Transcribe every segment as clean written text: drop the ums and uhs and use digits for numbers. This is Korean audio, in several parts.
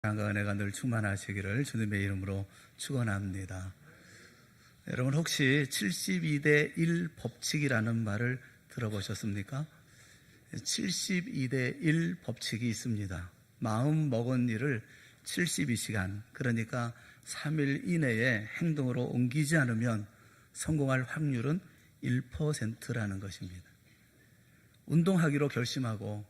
사랑과 은혜가 늘 충만하시기를 주님의 이름으로 축원합니다. 여러분 혹시 72대 1 법칙이라는 말을 들어보셨습니까? 72대 1 법칙이 있습니다. 마음 먹은 일을 72시간, 그러니까 3일 이내에 행동으로 옮기지 않으면 성공할 확률은 1%라는 것입니다. 운동하기로 결심하고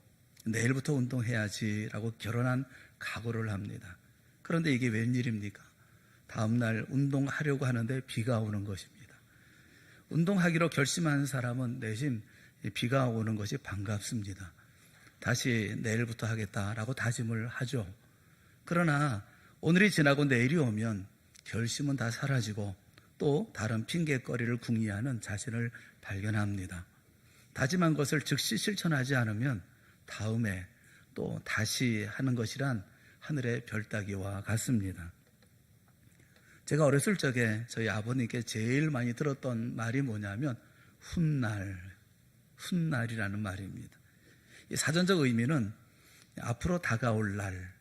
내일부터 운동해야지라고 결혼한 각오를 합니다. 그런데 이게 웬일입니까? 다음날 운동하려고 하는데 비가 오는 것입니다. 운동하기로 결심한 사람은 내심 비가 오는 것이 반갑습니다. 다시 내일부터 하겠다라고 다짐을 하죠. 그러나 오늘이 지나고 내일이 오면 결심은 다 사라지고 또 다른 핑계거리를 궁리하는 자신을 발견합니다. 다짐한 것을 즉시 실천하지 않으면 다음에 또 다시 하는 것이란 하늘의 별 따기와 같습니다. 제가 어렸을 적에 저희 아버님께 제일 많이 들었던 말이 뭐냐면 훗날이라는 말입니다. 이 사전적 의미는 앞으로 다가올 날,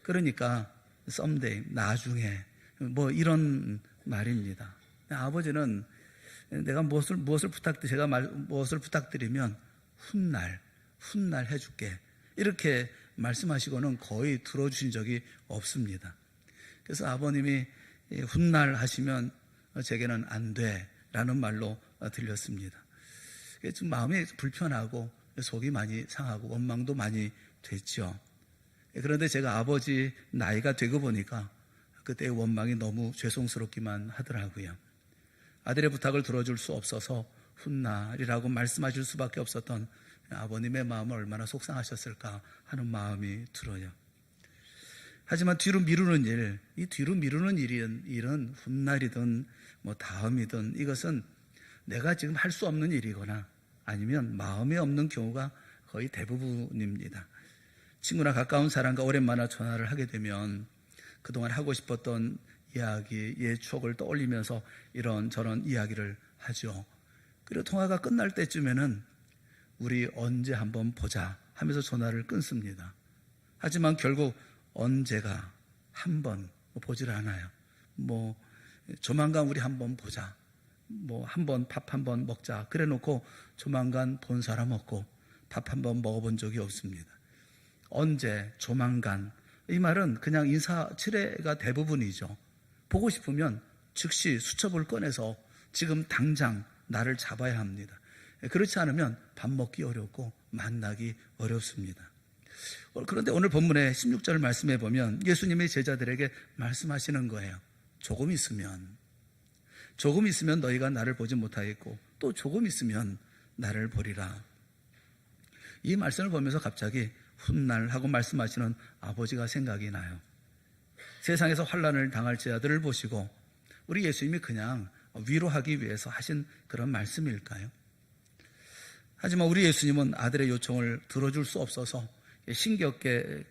그러니까 someday, 나중에 뭐 이런 말입니다. 아버지는 내가 무엇을 부탁드리면 훗날 해줄게, 이렇게 말씀하시고는 거의 들어주신 적이 없습니다. 그래서 아버님이 훗날 하시면 제게는 안 돼라는 말로 들렸습니다. 좀 마음이 불편하고 속이 많이 상하고 원망도 많이 됐죠. 그런데 제가 아버지 나이가 되고 보니까 그때의 원망이 너무 죄송스럽기만 하더라고요. 아들의 부탁을 들어줄 수 없어서 훗날이라고 말씀하실 수밖에 없었던 아버님의 마음은 얼마나 속상하셨을까 하는 마음이 들어요. 하지만 뒤로 미루는 일, 이 뒤로 미루는 일은 훗날이든 뭐 다음이든 이것은 내가 지금 할 수 없는 일이거나 아니면 마음에 없는 경우가 거의 대부분입니다. 친구나 가까운 사람과 오랜만에 전화를 하게 되면 그동안 하고 싶었던 이야기, 옛 추억을 떠올리면서 이런저런 이야기를 하죠. 그리고 통화가 끝날 때쯤에는 우리 언제 한번 보자 하면서 전화를 끊습니다. 하지만 결국 언제가 한번 보질 않아요. 조만간 우리 한번 보자, 한번 밥 한번 먹자 그래 놓고 조만간 본 사람 없고 밥 한번 먹어본 적이 없습니다. 언제, 조만간, 이 말은 그냥 인사치레가 대부분이죠. 보고 싶으면 즉시 수첩을 꺼내서 지금 당장 나를 잡아야 합니다. 그렇지 않으면 밥 먹기 어렵고 만나기 어렵습니다. 그런데 오늘 본문의 16절 말씀해 보면 예수님이 제자들에게 말씀하시는 거예요. 조금 있으면 너희가 나를 보지 못하겠고 또 조금 있으면 나를 보리라. 이 말씀을 보면서 갑자기 훗날 하고 말씀하시는 아버지가 생각이 나요. 세상에서 환난을 당할 제자들을 보시고 우리 예수님이 그냥 위로하기 위해서 하신 그런 말씀일까요? 하지만 우리 예수님은 아들의 요청을 들어줄 수 없어서 힘겹게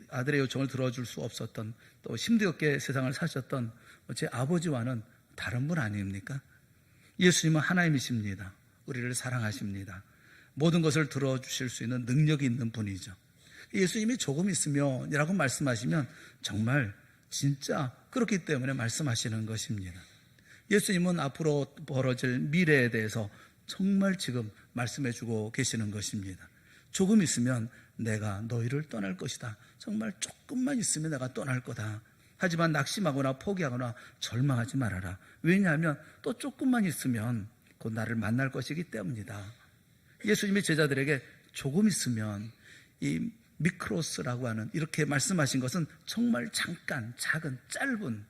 아들의 요청을 들어줄 수 없었던, 또 힘겹게 세상을 사셨던 제 아버지와는 다른 분 아닙니까? 예수님은 하나님이십니다. 우리를 사랑하십니다. 모든 것을 들어주실 수 있는 능력이 있는 분이죠. 예수님이 조금 있으면 이라고 말씀하시면 정말 진짜 그렇기 때문에 말씀하시는 것입니다. 예수님은 앞으로 벌어질 미래에 대해서 정말 지금 말씀해주고 계시는 것입니다. 조금 있으면 내가 너희를 떠날 것이다. 정말 조금만 있으면 내가 떠날 거다. 하지만 낙심하거나 포기하거나 절망하지 말아라. 왜냐하면 또 조금만 있으면 곧 나를 만날 것이기 때문이다. 예수님이 제자들에게 조금 있으면, 이 미크로스라고 하는, 이렇게 말씀하신 것은 정말 잠깐, 작은, 짧은,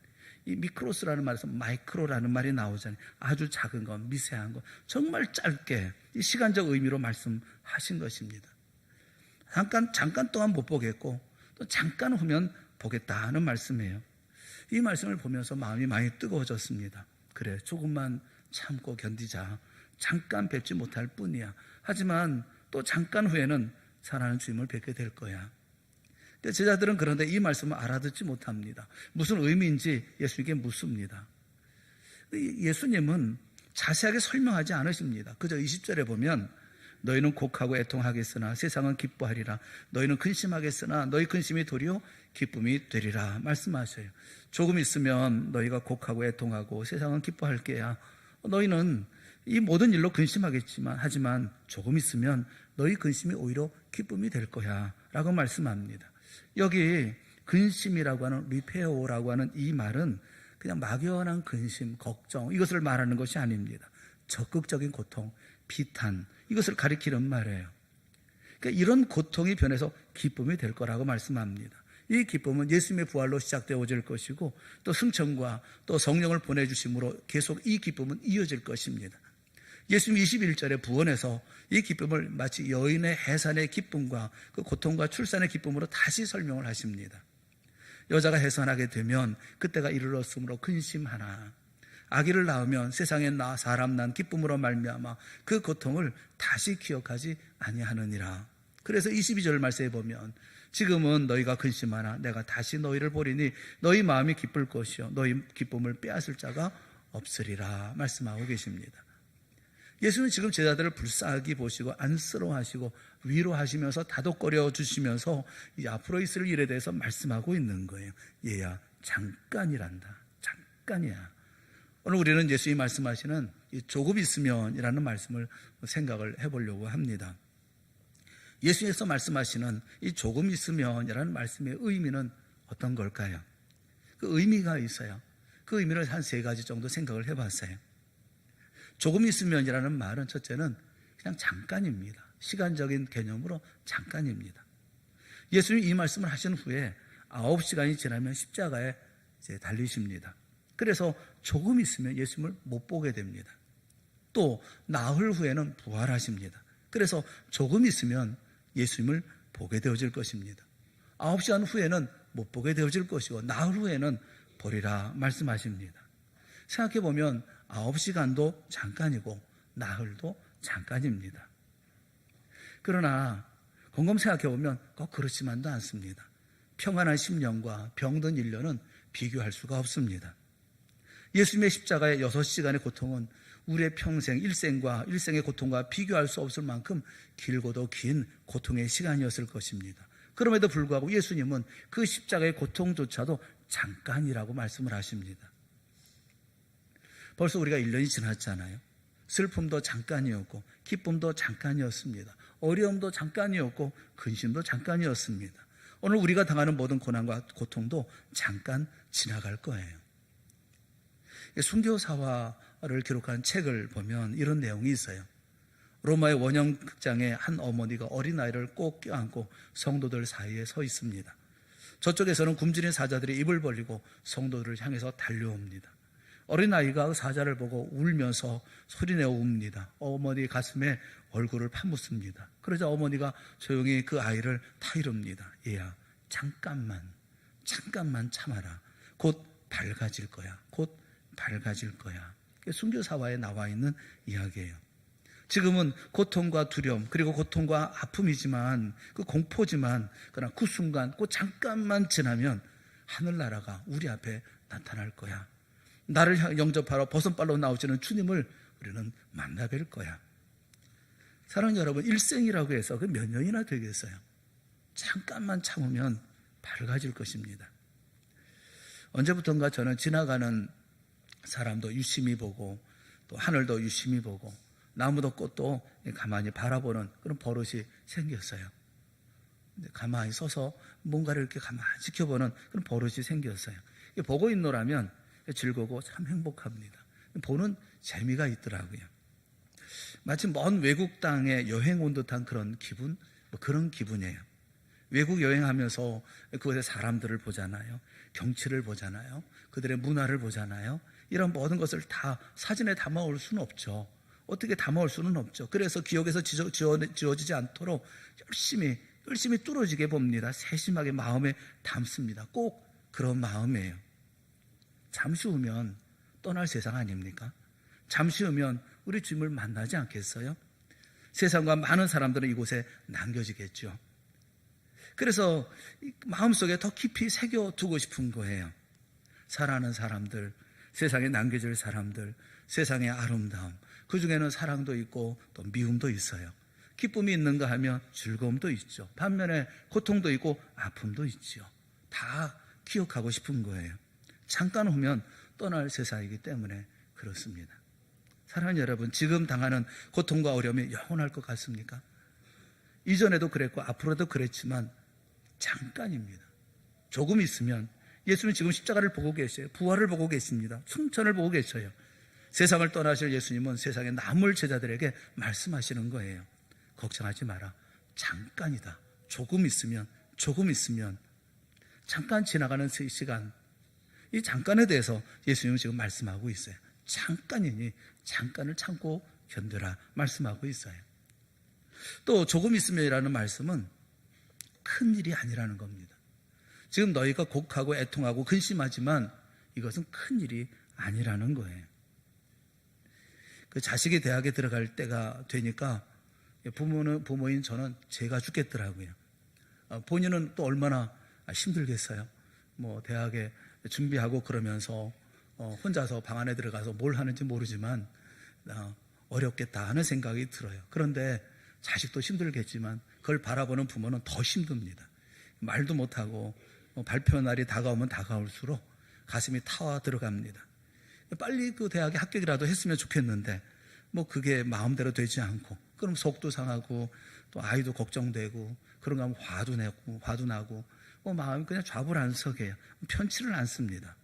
이 미크로스라는 말에서 마이크로라는 말이 나오잖아요. 아주 작은 것, 미세한 것, 정말 짧게 이 시간적 의미로 말씀하신 것입니다. 잠깐 동안 못 보겠고 또 잠깐 후면 보겠다는 말씀이에요. 이 말씀을 보면서 마음이 많이 뜨거워졌습니다. 그래, 조금만 참고 견디자. 잠깐 뵙지 못할 뿐이야. 하지만 또 잠깐 후에는 사랑하는 주님을 뵙게 될 거야. 제자들은 그런데 이 말씀을 알아듣지 못합니다. 무슨 의미인지 예수님께 묻습니다. 예수님은 자세하게 설명하지 않으십니다. 그저 20절에 보면 너희는 곡하고 애통하겠으나 세상은 기뻐하리라. 너희는 근심하겠으나 너희 근심이 도리어 기쁨이 되리라 말씀하셔요. 조금 있으면 너희가 곡하고 애통하고 세상은 기뻐할 게야. 너희는 이 모든 일로 근심하겠지만 하지만 조금 있으면 너희 근심이 오히려 기쁨이 될 거야 라고 말씀합니다. 여기 근심이라고 하는 리페오라고 하는 이 말은 그냥 막연한 근심, 걱정 이것을 말하는 것이 아닙니다. 적극적인 고통, 비탄 이것을 가리키는 말이에요. 그러니까 이런 고통이 변해서 기쁨이 될 거라고 말씀합니다. 이 기쁨은 예수님의 부활로 시작되어질 것이고 또 승천과 또 성령을 보내주심으로 계속 이 기쁨은 이어질 것입니다. 예수님 21절에 부원에서 이 기쁨을 마치 여인의 해산의 기쁨과 그 고통과 출산의 기쁨으로 다시 설명을 하십니다. 여자가 해산하게 되면 그때가 이르렀으므로 근심하나 아기를 낳으면 세상에 사람 난 기쁨으로 말미암아 그 고통을 다시 기억하지 아니하느니라. 그래서 22절 말씀에 보면 지금은 너희가 근심하나 내가 다시 너희를 보리니 너희 마음이 기쁠 것이요 너희 기쁨을 빼앗을 자가 없으리라 말씀하고 계십니다. 예수는 지금 제자들을 불쌍히 보시고 안쓰러워하시고 위로하시면서 다독거려 주시면서 이 앞으로 있을 일에 대해서 말씀하고 있는 거예요. 얘야 잠깐이란다. 잠깐이야. 오늘 우리는 예수님이 말씀하시는 이 조금 있으면이라는 말씀을 생각을 해보려고 합니다. 예수님께서 말씀하시는 이 조금 있으면이라는 말씀의 의미는 어떤 걸까요? 그 의미가 있어요. 그 의미를 한 3가지 정도 생각을 해봤어요. 조금 있으면이라는 말은 첫째는 그냥 잠깐입니다. 시간적인 개념으로 잠깐입니다. 예수님이 이 말씀을 하신 후에 9시간이 지나면 십자가에 이제 달리십니다. 그래서 조금 있으면 예수님을 못 보게 됩니다. 또 나흘 후에는 부활하십니다. 그래서 조금 있으면 예수님을 보게 되어질 것입니다. 9시간 후에는 못 보게 되어질 것이고 나흘 후에는 보리라 말씀하십니다. 생각해보면 9시간도 잠깐이고 나흘도 잠깐입니다. 그러나 곰곰 생각해보면 꼭 그렇지만도 않습니다. 평안한 10년과 병든 1년은 비교할 수가 없습니다. 예수님의 십자가의 6시간의 고통은 우리의 평생, 일생의 고통과 비교할 수 없을 만큼 길고도 긴 고통의 시간이었을 것입니다. 그럼에도 불구하고 예수님은 그 십자가의 고통조차도 잠깐이라고 말씀을 하십니다. 벌써 우리가 1년이 지났잖아요. 슬픔도 잠깐이었고 기쁨도 잠깐이었습니다. 어려움도 잠깐이었고 근심도 잠깐이었습니다. 오늘 우리가 당하는 모든 고난과 고통도 잠깐 지나갈 거예요. 순교사화를 기록한 책을 보면 이런 내용이 있어요. 로마의 원형 극장에 한 어머니가 어린아이를 꼭 껴안고 성도들 사이에 서 있습니다. 저쪽에서는 굶주린 사자들이 입을 벌리고 성도들을 향해서 달려옵니다. 어린아이가 사자를 보고 울면서 소리내어 웁니다. 어머니 가슴에 얼굴을 파묻습니다. 그러자 어머니가 조용히 그 아이를 타이릅니다. 얘야 잠깐만 참아라. 곧 밝아질 거야. 곧 밝아질 거야. 순교사화에 나와 있는 이야기예요. 지금은 고통과 두려움 그리고 고통과 아픔이지만 그 공포지만 그러나 그 순간 그 잠깐만 지나면 하늘나라가 우리 앞에 나타날 거야. 나를 영접하러 버선발로 나오시는 주님을 우리는 만나 뵐 거야. 사랑하는 여러분, 일생이라고 해서 그 몇 년이나 되겠어요. 잠깐만 참으면 밝아질 것입니다. 언제부턴가 저는 지나가는 사람도 유심히 보고 또 하늘도 유심히 보고 나무도 꽃도 가만히 바라보는 그런 버릇이 생겼어요. 가만히 서서 뭔가를 이렇게 가만히 지켜보는 그런 버릇이 생겼어요. 보고 있노라면 즐거우고 참 행복합니다. 보는 재미가 있더라고요. 마치 먼 외국 땅에 여행 온 듯한 그런 기분, 그런 기분이에요. 외국 여행하면서 그곳의 사람들을 보잖아요. 경치를 보잖아요. 그들의 문화를 보잖아요. 이런 모든 것을 다 사진에 담아올 수는 없죠. 어떻게 담아올 수는 없죠. 그래서 기억에서 지워지지 않도록 열심히 뚫어지게 봅니다. 세심하게 마음에 담습니다. 꼭 그런 마음이에요. 잠시 후면 떠날 세상 아닙니까? 잠시 후면 우리 주님을 만나지 않겠어요? 세상과 많은 사람들은 이곳에 남겨지겠죠. 그래서 마음속에 더 깊이 새겨두고 싶은 거예요. 사랑하는 사람들, 세상에 남겨질 사람들, 세상의 아름다움, 그 중에는 사랑도 있고 또 미움도 있어요. 기쁨이 있는가 하면 즐거움도 있죠. 반면에 고통도 있고 아픔도 있죠. 다 기억하고 싶은 거예요. 잠깐 오면 떠날 세상이기 때문에 그렇습니다. 사랑하는 여러분, 지금 당하는 고통과 어려움이 영원할 것 같습니까? 이전에도 그랬고 앞으로도 그랬지만 잠깐입니다. 조금 있으면 예수님 지금 십자가를 보고 계세요. 부활을 보고 계십니다. 승천을 보고 계셔요. 세상을 떠나실 예수님은 세상에 남을 제자들에게 말씀하시는 거예요. 걱정하지 마라. 잠깐이다. 조금 있으면 잠깐 지나가는 시간, 이 잠깐에 대해서 예수님은 지금 말씀하고 있어요. 잠깐이니 잠깐을 참고 견뎌라 말씀하고 있어요. 또 조금 있으면이라는 말씀은 큰 일이 아니라는 겁니다. 지금 너희가 곡하고 애통하고 근심하지만 이것은 큰 일이 아니라는 거예요. 그 자식이 대학에 들어갈 때가 되니까 부모인 저는 제가 죽겠더라고요. 본인은 또 얼마나 힘들겠어요. 뭐 대학에 준비하고 그러면서 혼자서 방 안에 들어가서 뭘 하는지 모르지만 어렵겠다 하는 생각이 들어요. 그런데 자식도 힘들겠지만 그걸 바라보는 부모는 더 힘듭니다. 말도 못하고 발표 날이 다가오면 다가올수록 가슴이 타와 들어갑니다. 빨리 그 대학에 합격이라도 했으면 좋겠는데 뭐 그게 마음대로 되지 않고 그럼 속도 상하고 또 아이도 걱정되고 그런가 하면 화도 나고 마음이 그냥 좌불안석이에요. 편치를 않습니다.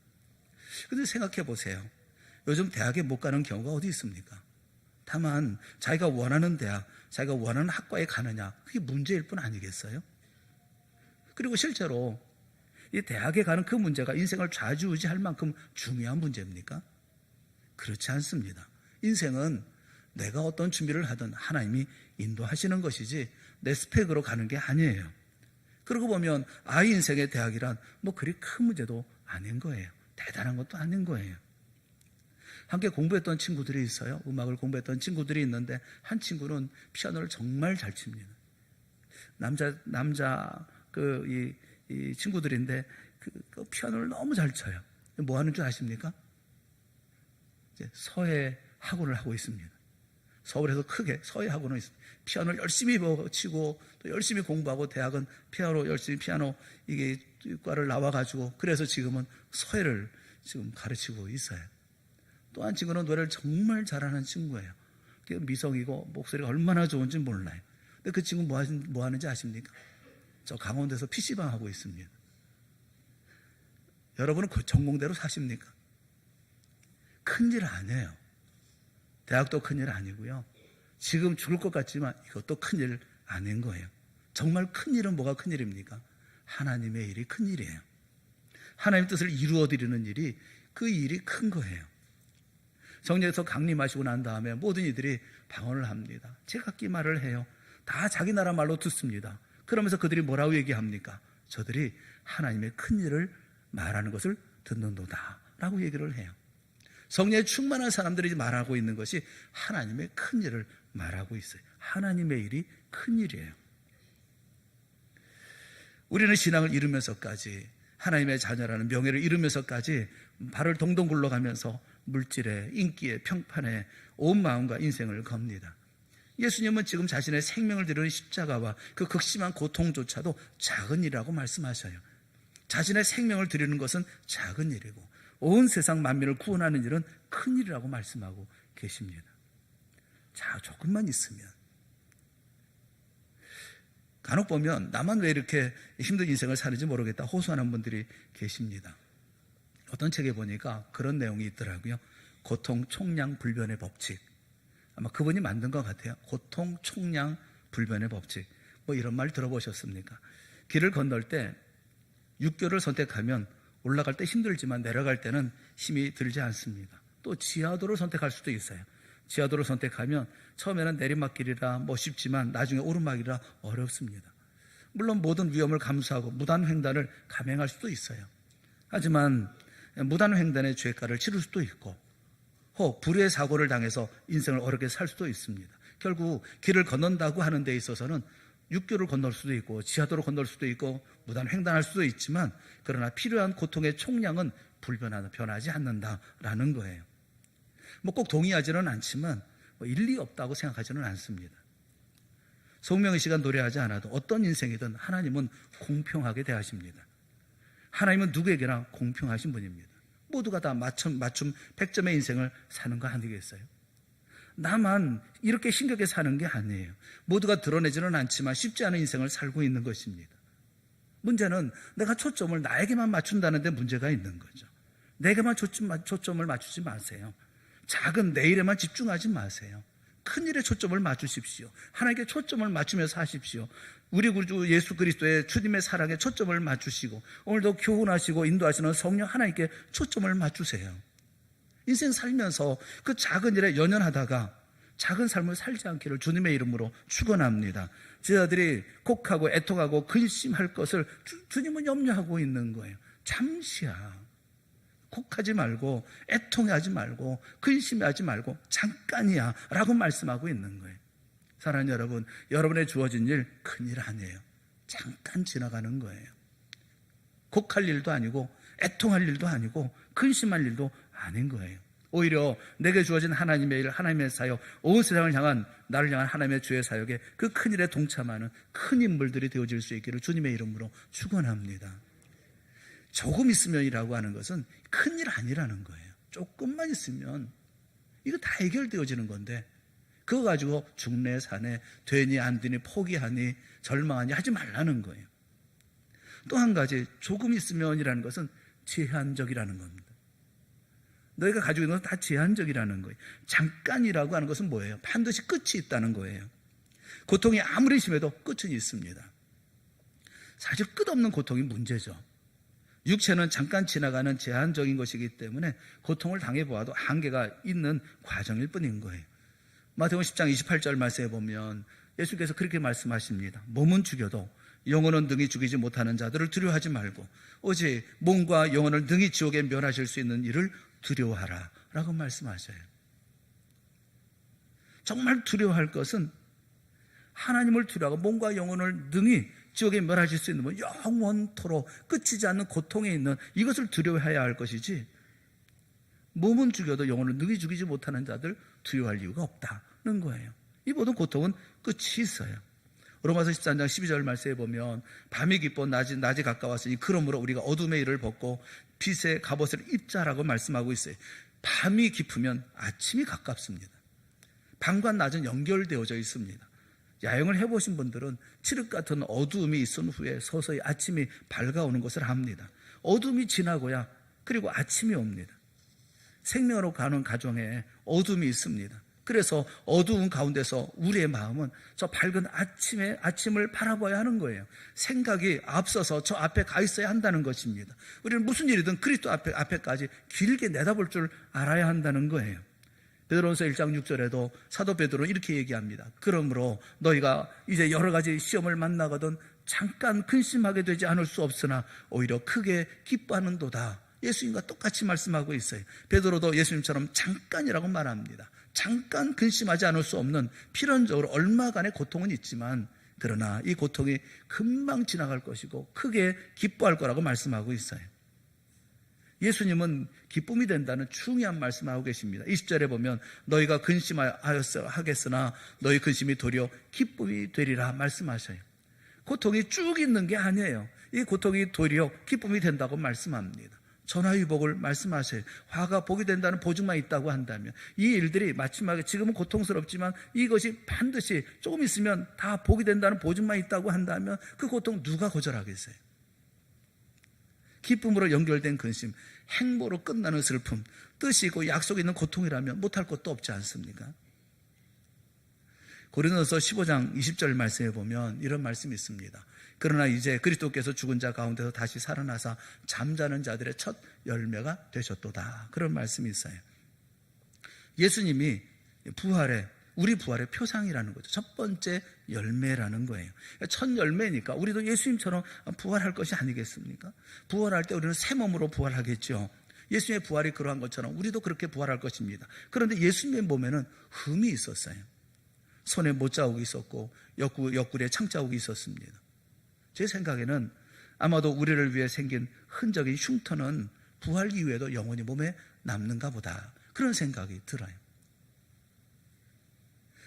그런데 생각해 보세요. 요즘 대학에 못 가는 경우가 어디 있습니까? 다만 자기가 원하는 대학, 자기가 원하는 학과에 가느냐, 그게 문제일 뿐 아니겠어요? 그리고 실제로 이 대학에 가는 그 문제가 인생을 좌지우지할 만큼 중요한 문제입니까? 그렇지 않습니다. 인생은 내가 어떤 준비를 하든 하나님이 인도하시는 것이지 내 스펙으로 가는 게 아니에요. 그러고 보면 아이 인생의 대학이란 뭐 그리 큰 문제도 아닌 거예요. 대단한 것도 아닌 거예요. 함께 공부했던 친구들이 있어요. 음악을 공부했던 친구들이 있는데 한 친구는 피아노를 정말 잘 칩니다. 남자 이 친구들인데 그 피아노를 너무 잘 쳐요. 뭐 하는 줄 아십니까? 이제 서예 학원을 하고 있습니다. 서울에서 크게 서예 학원을 있습니다. 피아노를 열심히 치고 또 열심히 공부하고 대학은 열심히 피아노 이게 과를 나와가지고 그래서 지금은 서예를 지금 가르치고 있어요. 또 한 친구는 노래를 정말 잘하는 친구예요. 미성이고 목소리가 얼마나 좋은지 몰라요. 근데 그 친구 뭐 하는지 아십니까? 저 강원도에서 PC방 하고 있습니다. 여러분은 그 전공대로 사십니까? 큰일 아니에요. 대학도 큰일 아니고요. 지금 죽을 것 같지만 이것도 큰일 아닌 거예요. 정말 큰일은 뭐가 큰일입니까? 하나님의 일이 큰일이에요. 하나님 뜻을 이루어드리는 일이 그 일이 큰 거예요. 성령에서 강림하시고 난 다음에 모든 이들이 방언을 합니다. 제각기 말을 해요. 다 자기 나라 말로 듣습니다. 그러면서 그들이 뭐라고 얘기합니까? 저들이 하나님의 큰 일을 말하는 것을 듣는도다 라고 얘기를 해요. 성령에 충만한 사람들이 말하고 있는 것이 하나님의 큰 일을 말하고 있어요. 하나님의 일이 큰 일이에요. 우리는 신앙을 이루면서까지 하나님의 자녀라는 명예를 이루면서까지 발을 동동 굴러가면서 물질에 인기에 평판에 온 마음과 인생을 겁니다. 예수님은 지금 자신의 생명을 드리는 십자가와 그 극심한 고통조차도 작은 일이라고 말씀하셔요. 자신의 생명을 드리는 것은 작은 일이고 온 세상 만민을 구원하는 일은 큰 일이라고 말씀하고 계십니다. 자, 조금만 있으면. 간혹 보면 나만 왜 이렇게 힘든 인생을 사는지 모르겠다 호소하는 분들이 계십니다. 어떤 책에 보니까 그런 내용이 있더라고요. 고통 총량 불변의 법칙. 아마 그분이 만든 것 같아요. 고통 총량 불변의 법칙. 뭐 이런 말 들어보셨습니까? 길을 건널 때 육교를 선택하면 올라갈 때 힘들지만 내려갈 때는 힘이 들지 않습니다. 또 지하도를 선택할 수도 있어요. 지하도를 선택하면 처음에는 내리막길이라 쉽지만 나중에 오르막이라 어렵습니다. 물론 모든 위험을 감수하고 무단횡단을 감행할 수도 있어요. 하지만 무단횡단의 죄가를 치를 수도 있고 혹 불의의 사고를 당해서 인생을 어렵게 살 수도 있습니다. 결국 길을 건넌다고 하는 데 있어서는 육교를 건널 수도 있고 지하도를 건널 수도 있고 무단횡단할 수도 있지만 그러나 필요한 고통의 총량은 변하지 않는다라는 거예요. 꼭 동의하지는 않지만 일리 없다고 생각하지는 않습니다. 송명희 씨가 노래하지 않아도 어떤 인생이든 하나님은 공평하게 대하십니다. 하나님은 누구에게나 공평하신 분입니다. 모두가 다 맞춤 100점의 인생을 사는 거 아니겠어요? 나만 이렇게 힘겹게 사는 게 아니에요. 모두가 드러내지는 않지만 쉽지 않은 인생을 살고 있는 것입니다. 문제는 내가 초점을 나에게만 맞춘다는 데 문제가 있는 거죠. 내게만 초점을 맞추지 마세요. 작은 내 일에만 집중하지 마세요. 큰 일에 초점을 맞추십시오. 하나님께 초점을 맞추면서 하십시오. 우리 구주 예수 그리스도의 주님의 사랑에 초점을 맞추시고 오늘도 교훈하시고 인도하시는 성령 하나님께 초점을 맞추세요. 인생 살면서 그 작은 일에 연연하다가 작은 삶을 살지 않기를 주님의 이름으로 축원합니다. 제자들이 곡하고 애통하고 근심할 것을 주님은 염려하고 있는 거예요. 잠시야. 곡하지 말고 애통하지 말고 근심하지 말고 잠깐이야 라고 말씀하고 있는 거예요. 사랑하는 여러분, 여러분의 주어진 일 큰일 아니에요. 잠깐 지나가는 거예요. 곡할 일도 아니고 애통할 일도 아니고 근심할 일도 아닌 거예요. 오히려 내게 주어진 하나님의 일, 하나님의 사역, 온 세상을 향한 나를 향한 하나님의 주의 사역에 그 큰 일에 동참하는 큰 인물들이 되어질 수 있기를 주님의 이름으로 축원합니다. 조금 있으면이라고 하는 것은 큰일 아니라는 거예요. 조금만 있으면 이거 다 해결되어지는 건데 그거 가지고 죽네 사네 되니 안 되니 포기하니 절망하니 하지 말라는 거예요. 또 한 가지 조금 있으면이라는 것은 제한적이라는 겁니다. 너희가 가지고 있는 것은 다 제한적이라는 거예요. 잠깐이라고 하는 것은 뭐예요? 반드시 끝이 있다는 거예요. 고통이 아무리 심해도 끝은 있습니다. 사실 끝없는 고통이 문제죠. 육체는 잠깐 지나가는 제한적인 것이기 때문에 고통을 당해보아도 한계가 있는 과정일 뿐인 거예요. 마태복음 10장 28절 말씀에 보면 예수께서 그렇게 말씀하십니다. 몸은 죽여도 영혼은 능히 죽이지 못하는 자들을 두려워하지 말고 오직 몸과 영혼을 능히 지옥에 멸하실 수 있는 일을 두려워하라 라고 말씀하셔요. 정말 두려워할 것은 하나님을 두려워하고 몸과 영혼을 능히 지옥에 멸하실 수 있는 영원토록 끝이지 않는 고통에 있는 이것을 두려워해야 할 것이지 몸은 죽여도 영혼을 능히 죽이지 못하는 자들 두려워할 이유가 없다는 거예요. 이 모든 고통은 끝이 있어요. 로마서 13장 12절 말씀에 보면 밤이 깊고 낮이 가까웠으니 그러므로 우리가 어둠의 일을 벗고 빛의 갑옷을 입자라고 말씀하고 있어요. 밤이 깊으면 아침이 가깝습니다. 밤과 낮은 연결되어져 있습니다. 야영을 해보신 분들은 칠흑 같은 어두움이 있은 후에 서서히 아침이 밝아오는 것을 압니다. 어둠이 지나고야 그리고 아침이 옵니다. 생명으로 가는 가정에 어둠이 있습니다. 그래서 어두운 가운데서 우리의 마음은 저 밝은 아침을 바라봐야 하는 거예요. 생각이 앞서서 저 앞에 가 있어야 한다는 것입니다. 우리는 무슨 일이든 그리스도 앞에까지 길게 내다볼 줄 알아야 한다는 거예요. 베드로전서 1장 6절에도 사도 베드로는 이렇게 얘기합니다. 그러므로 너희가 이제 여러 가지 시험을 만나거든 잠깐 근심하게 되지 않을 수 없으나 오히려 크게 기뻐하는도다. 예수님과 똑같이 말씀하고 있어요. 베드로도 예수님처럼 잠깐이라고 말합니다. 잠깐 근심하지 않을 수 없는 필연적으로 얼마간의 고통은 있지만 그러나 이 고통이 금방 지나갈 것이고 크게 기뻐할 거라고 말씀하고 있어요. 예수님은 기쁨이 된다는 중요한 말씀을 하고 계십니다. 20절에 보면 너희가 근심하겠으나 너희 근심이 도리어 기쁨이 되리라 말씀하셔요. 고통이 쭉 있는 게 아니에요. 이 고통이 도리어 기쁨이 된다고 말씀합니다. 전화위복을 말씀하세요. 화가 복이 된다는 보증만 있다고 한다면 이 일들이 마지막에 지금은 고통스럽지만 이것이 반드시 조금 있으면 다 복이 된다는 보증만 있다고 한다면 그 고통 누가 거절하겠어요? 기쁨으로 연결된 근심, 행보로 끝나는 슬픔, 뜻이 있고 약속이 있는 고통이라면 못할 것도 없지 않습니까? 고린도서 15장 20절 말씀에 보면 이런 말씀이 있습니다. 그러나 이제 그리스도께서 죽은 자 가운데서 다시 살아나사 잠자는 자들의 첫 열매가 되셨도다. 그런 말씀이 있어요. 예수님이 우리 부활의 표상이라는 거죠. 첫 번째 열매라는 거예요. 첫 열매니까 우리도 예수님처럼 부활할 것이 아니겠습니까? 부활할 때 우리는 새 몸으로 부활하겠죠. 예수님의 부활이 그러한 것처럼 우리도 그렇게 부활할 것입니다. 그런데 예수님의 몸에는 흠이 있었어요. 손에 못자국이 있었고 옆구리에 창자국이 있었습니다. 제 생각에는 아마도 우리를 위해 생긴 흔적인 흉터는 부활 이후에도 영원히 몸에 남는가 보다 그런 생각이 들어요.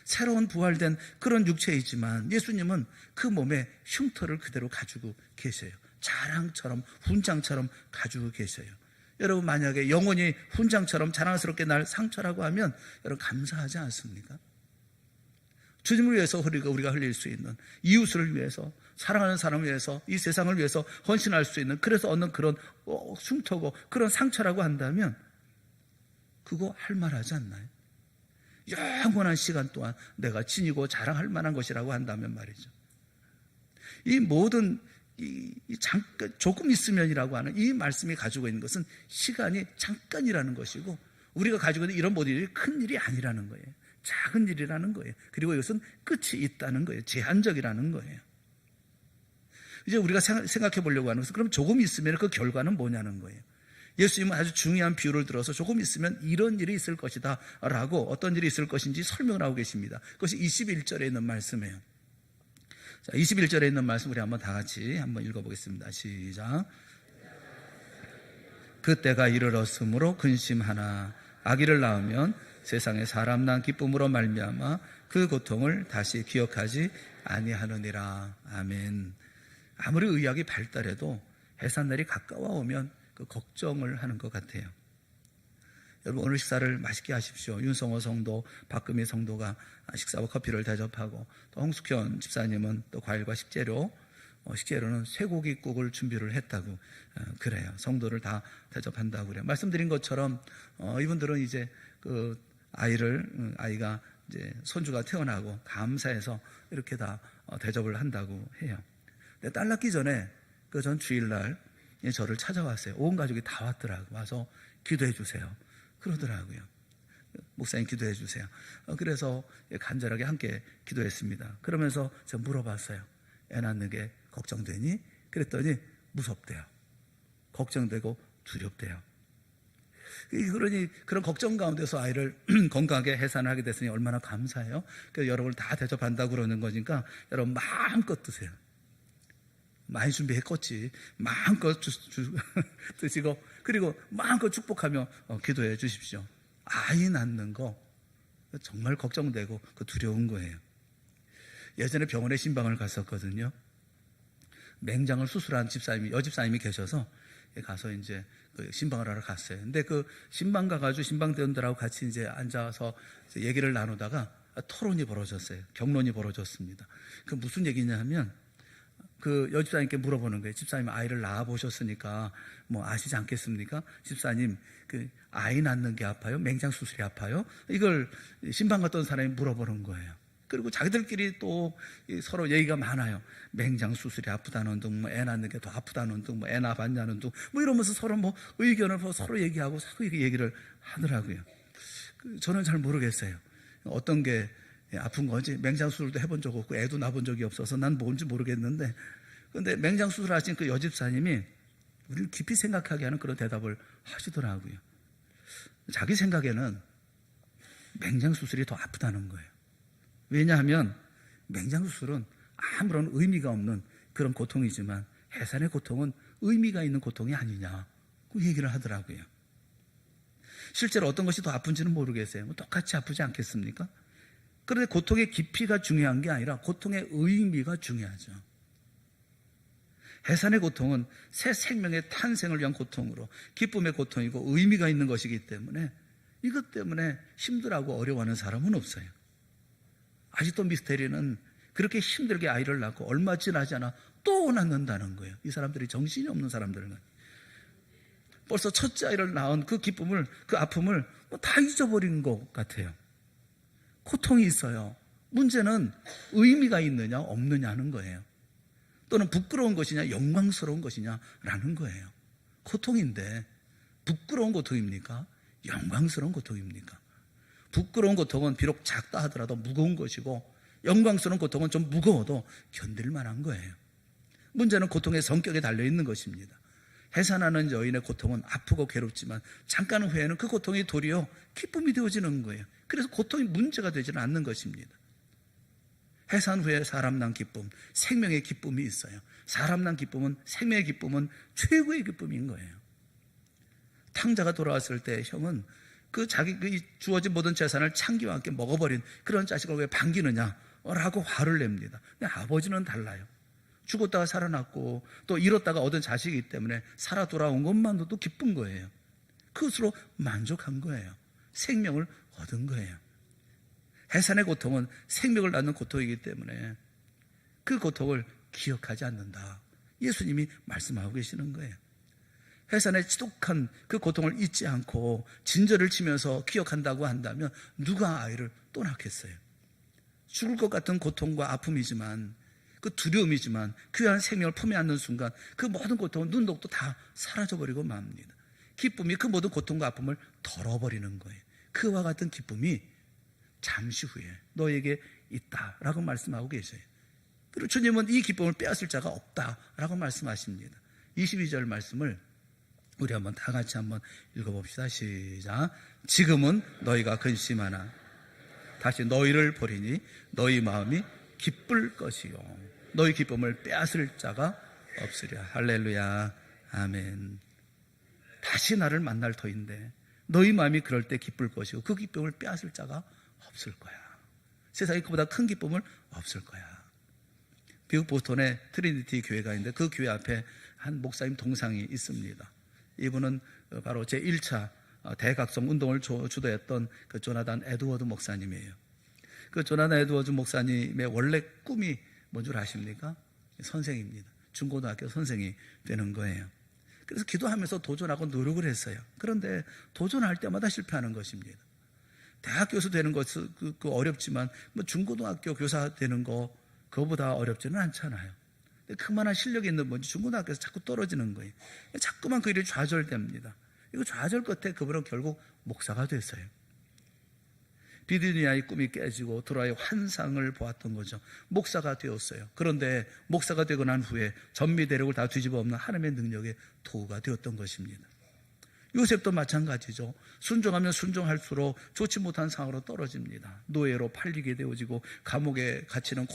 새로운 부활된 그런 육체이지만 예수님은 그 몸에 흉터를 그대로 가지고 계세요. 자랑처럼, 훈장처럼 가지고 계세요. 여러분, 만약에 영혼이 훈장처럼 자랑스럽게 날 상처라고 하면 여러분 감사하지 않습니까? 주님을 위해서 우리가 흘릴 수 있는, 이웃을 위해서, 사랑하는 사람을 위해서, 이 세상을 위해서 헌신할 수 있는, 그래서 얻는 그런 흉터고 그런 상처라고 한다면 그거 할 만하지 않나요? 영원한 시간 동안 내가 지니고 자랑할 만한 것이라고 한다면 말이죠. 이 모든 잠깐, 조금 있으면이라고 하는 이 말씀이 가지고 있는 것은 시간이 잠깐이라는 것이고, 우리가 가지고 있는 이런 모든 일이 큰 일이 아니라는 거예요. 작은 일이라는 거예요. 그리고 이것은 끝이 있다는 거예요. 제한적이라는 거예요. 이제 우리가 생각해 보려고 하는 것은, 그럼 조금 있으면 그 결과는 뭐냐는 거예요. 예수님은 아주 중요한 비유를 들어서 조금 있으면 이런 일이 있을 것이다 라고, 어떤 일이 있을 것인지 설명을 하고 계십니다. 그것이 21절에 있는 말씀이에요. 자, 21절에 있는 말씀 우리 한번 다 같이 한번 읽어보겠습니다. 시작. 그때가 이르렀으므로 근심하나 아기를 낳으면 세상에 사람 난 기쁨으로 말미암아 그 고통을 다시 기억하지 아니하느니라. 아멘. 아무리 의학이 발달해도 해산날이 가까워오면 그 걱정을 하는 것 같아요. 여러분, 오늘 식사를 맛있게 하십시오. 윤성호 성도, 박금희 성도가 식사와 커피를 대접하고, 또 홍숙현 집사님은 또 과일과 식재료는 쇠고기국을 준비를 했다고 그래요. 성도를 다 대접한다고 그래요. 말씀드린 것처럼 이분들은 이제 그 아이가 이제 손주가 태어나고 감사해서 이렇게 다 대접을 한다고 해요. 근데 딸 낳기 전에 그 전 주일날 저를 찾아왔어요. 온 가족이 다 왔더라고요. 와서 기도해 주세요 그러더라고요. 목사님 기도해 주세요. 그래서 간절하게 함께 기도했습니다. 그러면서 제가 물어봤어요. 애 낳는 게 걱정되니? 그랬더니 무섭대요. 걱정되고 두렵대요. 그러니 그런 걱정 가운데서 아이를 건강하게 해산하게 됐으니 얼마나 감사해요. 그래서 여러분을 다 대접한다고 그러는 거니까 여러분 마음껏 드세요. 많이 준비했겠지. 마음껏 드시고, 그리고 마음껏 축복하며 기도해 주십시오. 아이 낳는 거 정말 걱정되고 두려운 거예요. 예전에 병원에 신방을 갔었거든요. 맹장을 수술한 여집사님이 계셔서 가서 이제 신방을 하러 갔어요. 근데 그 신방 가가지고 신방대원들하고 같이 이제 앉아서 얘기를 나누다가 토론이 벌어졌어요. 경론이 벌어졌습니다. 그 무슨 얘기냐 하면, 그 여집사님께 물어보는 거예요. 집사님 아이를 낳아보셨으니까 뭐 아시지 않겠습니까? 집사님, 그 아이 낳는 게 아파요? 맹장 수술이 아파요? 이걸 신방 갔던 사람이 물어보는 거예요. 그리고 자기들끼리 또 서로 얘기가 많아요. 맹장 수술이 아프다는 둥, 뭐 애 낳는 게 더 아프다는 둥, 뭐 애 낳아봤냐는 둥, 뭐 이러면서 서로 뭐 의견을 서로 얘기하고 서로 얘기를 하더라고요. 저는 잘 모르겠어요. 어떤 게 아픈 건지. 맹장 수술도 해본 적 없고 애도 낳아본 적이 없어서 난 뭔지 모르겠는데, 근데 맹장 수술하신 그 여집사님이 우리를 깊이 생각하게 하는 그런 대답을 하시더라고요. 자기 생각에는 맹장 수술이 더 아프다는 거예요. 왜냐하면 맹장 수술은 아무런 의미가 없는 그런 고통이지만 해산의 고통은 의미가 있는 고통이 아니냐, 그 얘기를 하더라고요. 실제로 어떤 것이 더 아픈지는 모르겠어요. 뭐 똑같이 아프지 않겠습니까? 그런데 고통의 깊이가 중요한 게 아니라 고통의 의미가 중요하죠. 해산의 고통은 새 생명의 탄생을 위한 고통으로 기쁨의 고통이고 의미가 있는 것이기 때문에 이것 때문에 힘들어하고 어려워하는 사람은 없어요. 아직도 미스테리는 그렇게 힘들게 아이를 낳고 얼마 지나지 않아 또 낳는다는 거예요. 이 사람들이 정신이 없는 사람들은 벌써 첫째 아이를 낳은 그 기쁨을, 그 아픔을 다 잊어버린 것 같아요. 고통이 있어요. 문제는 의미가 있느냐 없느냐는 거예요. 또는 부끄러운 것이냐 영광스러운 것이냐라는 거예요. 고통인데 부끄러운 고통입니까? 영광스러운 고통입니까? 부끄러운 고통은 비록 작다 하더라도 무거운 것이고, 영광스러운 고통은 좀 무거워도 견딜 만한 거예요. 문제는 고통의 성격에 달려있는 것입니다. 해산하는 여인의 고통은 아프고 괴롭지만 잠깐 후에는 그 고통이 도리어 기쁨이 되어지는 거예요. 그래서 고통이 문제가 되지는 않는 것입니다. 해산 후에 사람 난 기쁨, 생명의 기쁨이 있어요. 사람 난 기쁨은, 생명의 기쁨은 최고의 기쁨인 거예요. 탕자가 돌아왔을 때 형은 자기 주어진 모든 재산을 창기와 함께 먹어버린 그런 자식을 왜 반기느냐? 라고 화를 냅니다. 근데 아버지는 달라요. 죽었다가 살아났고 또 잃었다가 얻은 자식이기 때문에 살아 돌아온 것만으로도 기쁜 거예요. 그것으로 만족한 거예요. 생명을 얻은 거예요. 해산의 고통은 생명을 낳는 고통이기 때문에 그 고통을 기억하지 않는다. 예수님이 말씀하고 계시는 거예요. 해산의 지독한 그 고통을 잊지 않고 진저를 치면서 기억한다고 한다면 누가 아이를 또 낳겠어요? 죽을 것 같은 고통과 아픔이지만 그 두려움이지만 귀한 생명을 품에 안는 순간 그 모든 고통은 눈독도 다 사라져버리고 맙니다. 기쁨이 그 모든 고통과 아픔을 덜어버리는 거예요. 그와 같은 기쁨이 잠시 후에 너에게 있다라고 말씀하고 계세요. 그리고 주님은 이 기쁨을 빼앗을 자가 없다라고 말씀하십니다. 22절 말씀을 우리 한번 다 같이 한번 읽어봅시다. 시작. 지금은 너희가 근심하나 다시 너희를 보리니 너희 마음이 기쁠 것이요 너희 기쁨을 빼앗을 자가 없으랴. 할렐루야. 아멘. 다시 나를 만날 터인데 너희 마음이 그럴 때 기쁠 것이고 그 기쁨을 빼앗을 자가 없을 거야. 세상에 그보다 큰 기쁨을 없을 거야. 미국 보스턴에 트리니티 교회가 있는데 그 교회 앞에 한 목사님 동상이 있습니다. 이분은 바로 제1차 대각성 운동을 주도했던 그 조나단 에드워드 목사님이에요. 그 조나단 에드워드 목사님의 원래 꿈이 뭔 줄 아십니까? 선생입니다. 중고등학교 선생이 되는 거예요. 그래서 기도하면서 도전하고 노력을 했어요. 그런데 도전할 때마다 실패하는 것입니다. 대학 교수 되는 것은 어렵지만 뭐 중고등학교 교사 되는 거 그거보다 어렵지는 않잖아요. 그만한 실력이 있는 분이 중고등학교에서 자꾸 떨어지는 거예요. 자꾸만 그 일이 좌절됩니다. 이거 좌절 끝에 그분은 결국 목사가 됐어요. 비두니아의 꿈이 깨지고 드라의 환상을 보았던 거죠. 목사가 되었어요. 그런데 목사가 되고 난 후에 전미 대륙을 다 뒤집어 엎는 하나님의 능력의 도구가 되었던 것입니다. 요셉도 마찬가지죠. 순종하면 순종할수록 좋지 못한 상황으로 떨어집니다. 노예로 팔리게 되어지고 감옥에 갇히는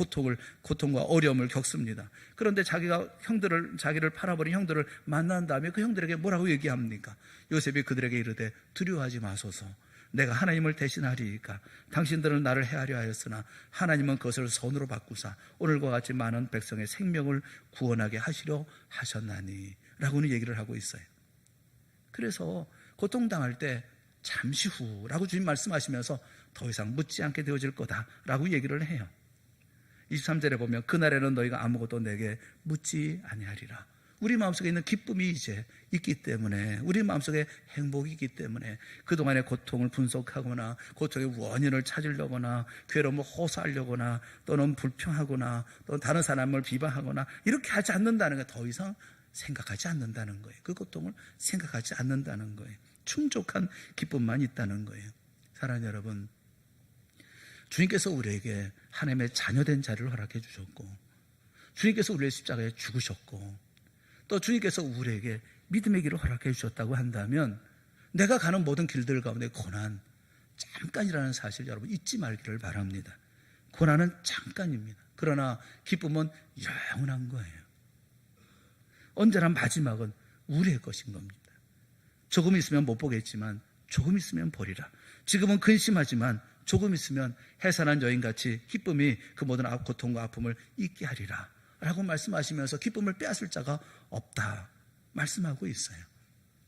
고통과 어려움을 겪습니다. 그런데 자기를 팔아버린 형들을 만난 다음에 그 형들에게 뭐라고 얘기합니까? 요셉이 그들에게 이르되 두려워하지 마소서. 내가 하나님을 대신하리이까. 당신들은 나를 해하려 하였으나 하나님은 그것을 선으로 바꾸사 오늘과 같이 많은 백성의 생명을 구원하게 하시려 하셨나니 라고는 얘기를 하고 있어요. 그래서 고통당할 때 잠시 후라고 주님 말씀하시면서 더 이상 묻지 않게 되어질 거다라고 얘기를 해요. 23절에 보면 그날에는 너희가 아무것도 내게 묻지 아니하리라. 우리 마음속에 있는 기쁨이 이제 있기 때문에, 우리 마음속에 행복이 있기 때문에 그동안의 고통을 분석하거나 고통의 원인을 찾으려거나 괴로움을 호소하려거나 또는 불평하거나 또는 다른 사람을 비방하거나 이렇게 하지 않는다는 게 더 이상 생각하지 않는다는 거예요. 그 고통을 생각하지 않는다는 거예요. 충족한 기쁨만 있다는 거예요. 사랑하는 여러분, 주님께서 우리에게 하나님의 자녀된 자리를 허락해 주셨고 주님께서 우리의 십자가에 죽으셨고 또 주님께서 우리에게 믿음의 길을 허락해 주셨다고 한다면 내가 가는 모든 길들 가운데 고난 잠깐이라는 사실 여러분 잊지 말기를 바랍니다. 고난은 잠깐입니다. 그러나 기쁨은 영원한 거예요. 언제나 마지막은 우리의 것인 겁니다. 조금 있으면 못 보겠지만 조금 있으면 보리라. 지금은 근심하지만 조금 있으면 해산한 여인같이 기쁨이 그 모든 고통과 아픔을 잊게 하리라 라고 말씀하시면서 기쁨을 빼앗을 자가 없다 말씀하고 있어요.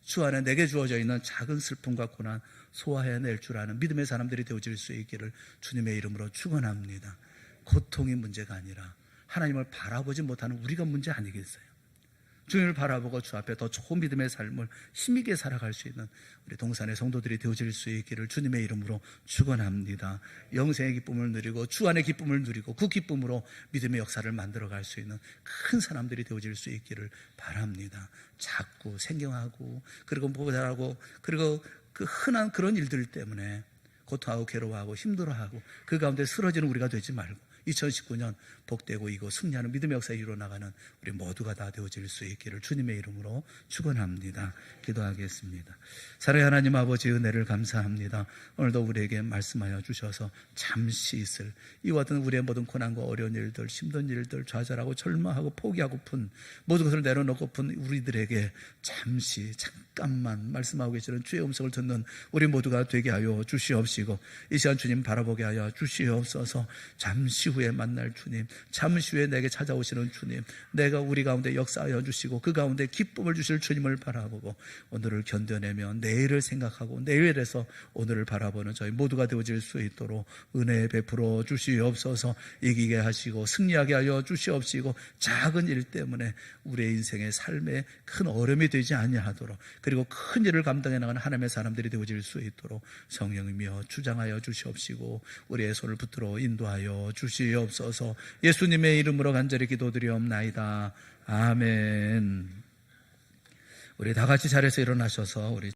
주 안에 내게 주어져 있는 작은 슬픔과 고난 소화해낼 줄 아는 믿음의 사람들이 되어질 수 있기를 주님의 이름으로 축원합니다. 고통이 문제가 아니라 하나님을 바라보지 못하는 우리가 문제 아니겠어요? 주님을 바라보고 주 앞에 더 좋은 믿음의 삶을 힘있게 살아갈 수 있는 우리 동산의 성도들이 되어질 수 있기를 주님의 이름으로 축원합니다. 영생의 기쁨을 누리고 주 안의 기쁨을 누리고 그 기쁨으로 믿음의 역사를 만들어갈 수 있는 큰 사람들이 되어질 수 있기를 바랍니다. 자꾸 생경하고 그리고 모자라고 그리고 그 흔한 그런 일들 때문에 고통하고 괴로워하고 힘들어하고 그 가운데 쓰러지는 우리가 되지 말고 2019년 복되고 이고 승리하는 믿음의 역사에 이루어나가는 우리 모두가 다 되어질 수 있기를 주님의 이름으로 축원합니다. 기도하겠습니다. 사랑의 하나님 아버지, 은혜를 감사합니다. 오늘도 우리에게 말씀하여 주셔서 잠시 있을 이와 같은 우리의 모든 고난과 어려운 일들, 힘든 일들, 좌절하고 절망하고 포기하고픈 모든 것을 내려놓고픈 우리들에게 잠깐만 말씀하고 계시는 주의 음성을 듣는 우리 모두가 되게 하여 주시옵시고, 이 시간 주님 바라보게 하여 주시옵소서. 잠시 후에 만날 주님, 잠시 후에 내게 찾아오시는 주님, 내가 우리 가운데 역사하여 주시고 그 가운데 기쁨을 주실 주님을 바라보고 오늘을 견뎌내며 내일을 생각하고 내일에서 오늘을 바라보는 저희 모두가 되어질 수 있도록 은혜 베풀어 주시옵소서. 이기게 하시고 승리하게 하여 주시옵시고, 작은 일 때문에 우리의 인생의 삶에 큰 어려움이 되지 아니하도록, 그리고 큰 일을 감당해 나가는 하나님의 사람들이 되어질 수 있도록 성령이며 주장하여 주시옵시고 우리의 손을 붙들어 인도하여 주시옵소서. 예수님의 이름으로 간절히 기도드리옵나이다. 아멘. 우리 다 같이 자리에서 일어나셔서 우리